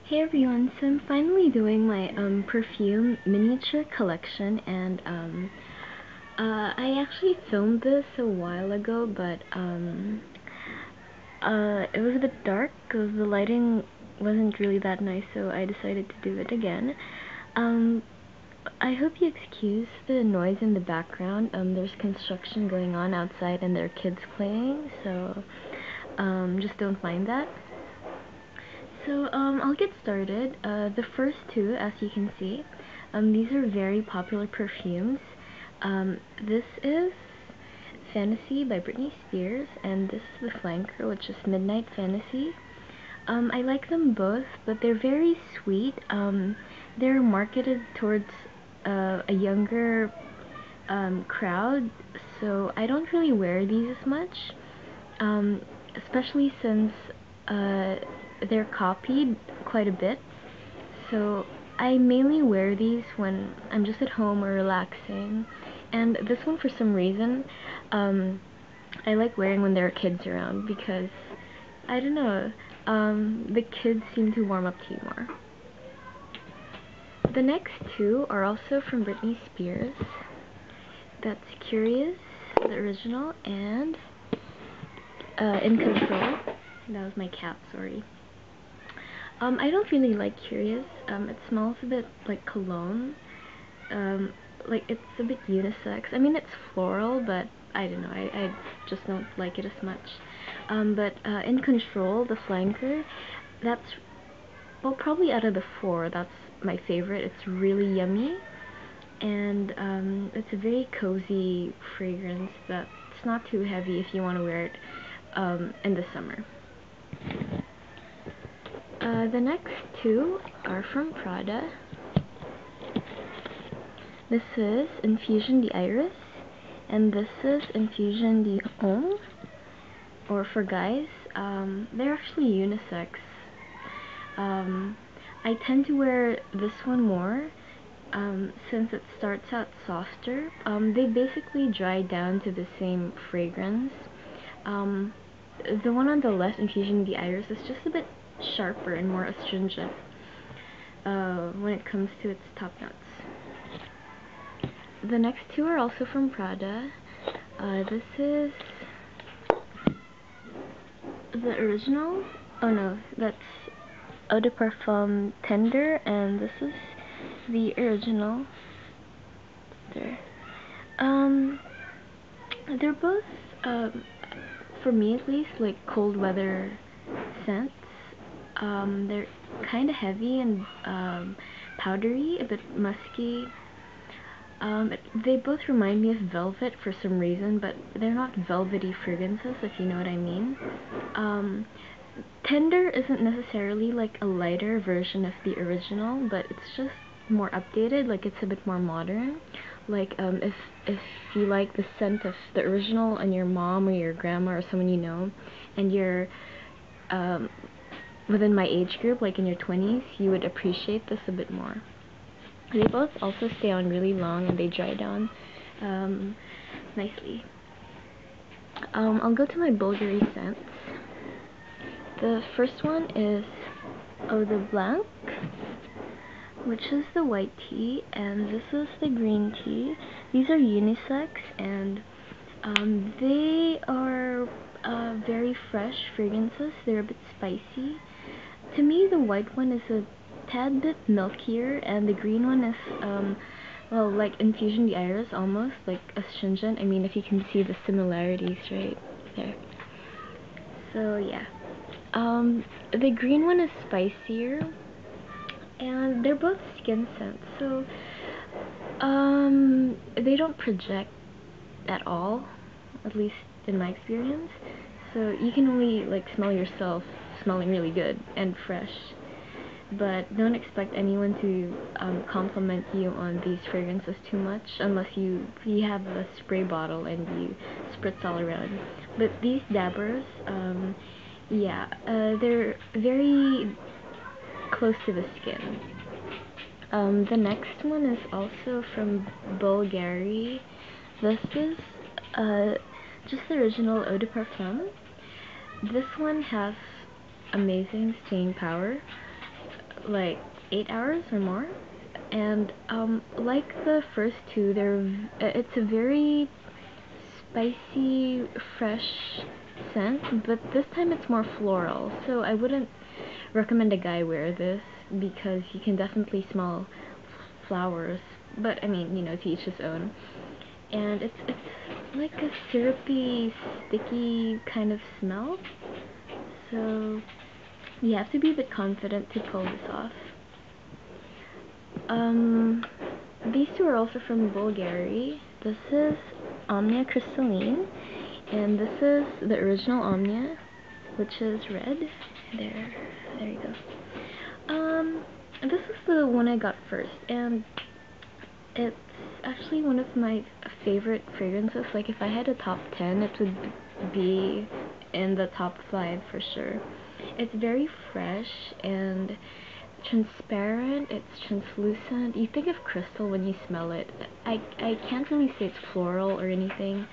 Hey everyone, so I'm finally doing my perfume miniature collection, and I actually filmed this a while ago, but it was a bit dark because the lighting wasn't really that nice, so I decided to do it again. I hope you excuse the noise in the background. There's construction going on outside and there are kids playing, so just don't mind that. So I'll get started. The first two, as you can see, these are very popular perfumes. This is Fantasy by Britney Spears, and this is the flanker, which is Midnight Fantasy. I like them both, but they're very sweet. They're marketed towards a younger crowd, so I don't really wear these as much, especially since they're copied quite a bit. So I mainly wear these when I'm just at home or relaxing. And this one, for some reason, I like wearing when there are kids around because, I don't know, the kids seem to warm up to you more. The next two are also from Britney Spears. That's Curious, the original, and In Control. That was my cat, sorry. I don't really like Curious. It smells a bit like cologne. Like, it's a bit unisex. I mean, it's floral, but I don't know, I just don't like it as much. But In Control, the flanker, that's, well, probably out of the four, that's my favorite. It's really yummy, and it's a very cozy fragrance that's not too heavy if you want to wear it in the summer. The next two are from Prada. This is Infusion d'Iris, and this is Infusion d'Homme, or for guys. They're actually unisex. I tend to wear this one more, since it starts out softer. They basically dry down to the same fragrance. The one on the left, Infusion d'Iris, is just a bit sharper and more astringent when it comes to its top notes. The next two are also from Prada. This is the original. Oh no, that's Eau de Parfum Tender, and this is the original. There. They're both, for me at least, like cold weather scents. They're kind of heavy and powdery, a bit musky. They both remind me of velvet for some reason, but they're not velvety fragrances, if you know what I mean. Tender isn't necessarily like a lighter version of the original, but it's just more updated, like it's a bit more modern. Like, if you like the scent of the original on your mom or your grandma or someone you know, and you're within my age group, like in your 20s, you would appreciate this a bit more. They both also stay on really long and they dry down nicely. I'll go to my BVLGARI scents. The first one is the Blanc, which is the white tea, and this is the green tea. These are unisex, and they are very fresh fragrances. They're a bit spicy. To me, the white one is a tad bit milkier, and the green one is well, like Infusion d'Iris, almost like astringent. I mean, if you can see the similarities right there. So yeah, the green one is spicier, and they're both skin scents, so they don't project at all, at least in my experience. So you can only like smell yourself smelling really good and fresh, but don't expect anyone to compliment you on these fragrances too much unless you have a spray bottle and you spritz all around. But these dabbers, yeah, they're very close to the skin. The next one is also from BVLGARI. This is just the original Eau de Parfum. This one has amazing staying power. like 8 hours or more. And like the first two, it's a very spicy, fresh scent, but this time it's more floral. So I wouldn't recommend a guy wear this because you can definitely smell flowers. But I mean, you know, to each his own. And it's like a syrupy, sticky kind of smell. So you have to be a bit confident to pull this off. These two are also from BVLGARI. This is Omnia Crystalline, and this is the original Omnia, which is red. There you go. This is the one I got first, and it's actually one of my favorite fragrances. Like, if I had a top 10, it would be in the top 5 for sure. It's very fresh and transparent, it's translucent. You think of crystal when you smell it. I can't really say it's floral or anything.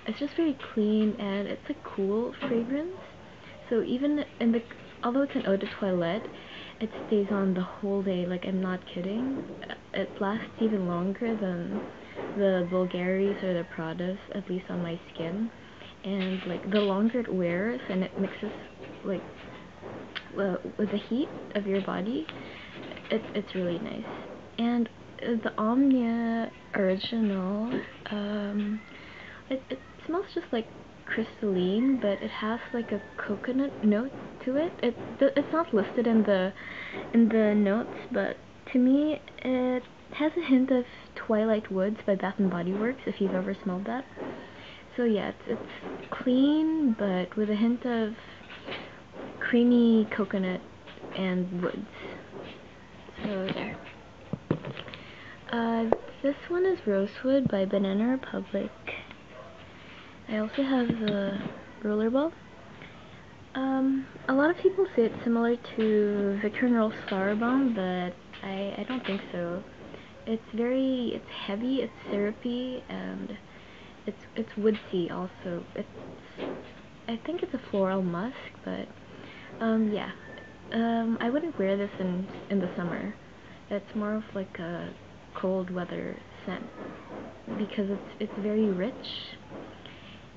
It's just very clean, and it's a cool fragrance. So even although it's an eau de toilette, it stays on the whole day. Like, I'm not kidding. It lasts even longer than the BVLGARIs or the Pradas, at least on my skin. And like, the longer it wears and it mixes like with the heat of your body, it's really nice. And the Omnia original, it smells just like crystalline, but it has like a coconut note to it. It's not listed in the notes, but to me it has a hint of Twilight Woods by Bath and Body Works, if you've ever smelled that. So yeah, it's clean, but with a hint of creamy coconut and woods. So there. This one is Rosewood by Banana Republic. I also have the rollerball. A lot of people say it's similar to Victor & Rolf's Flower Bomb, but I don't think so. It's heavy, it's syrupy, and it's woodsy also. I think it's a floral musk, but yeah. I wouldn't wear this in the summer. It's more of like a cold weather scent because it's very rich,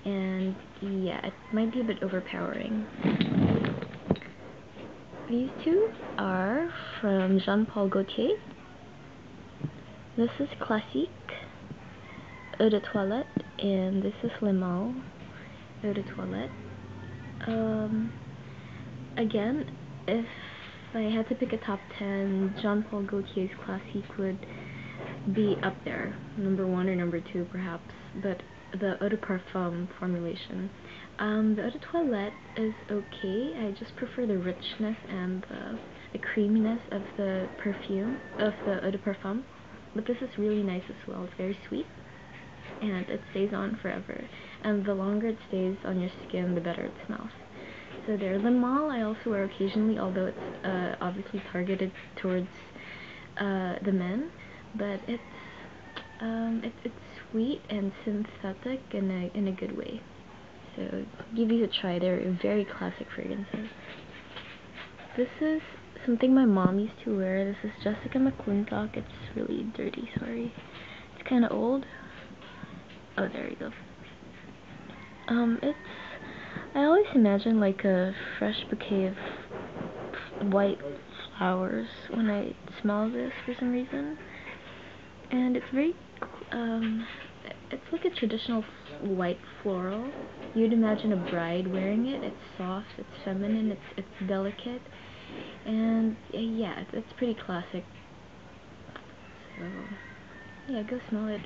and yeah, it might be a bit overpowering. These two are from Jean-Paul Gaultier. This is Classique Eau de Toilette, and this is Le Male Eau de Toilette. Again, if I had to pick a top 10, Jean-Paul Gaultier's Classique would be up there, number 1 or number 2 perhaps, but the Eau de Parfum formulation. The Eau de Toilette is okay. I just prefer the richness and the creaminess of the perfume, of the Eau de Parfum, but this is really nice as well. It's very sweet, and it stays on forever, and the longer it stays on your skin, the better it smells. So there. Le Male I also wear occasionally, although it's obviously targeted towards the men, but it's sweet and synthetic in a good way. So give these a try. They're very classic fragrances. This is something my mom used to wear. This is Jessica McClintock. It's really dirty, sorry. It's kind of old. Oh, there you go. I always imagine like a fresh bouquet of white flowers when I smell this for some reason. And it's very, it's like a traditional white floral. You'd imagine a bride wearing it. It's soft, it's feminine, it's delicate, and yeah, it's pretty classic. So yeah, go smell it.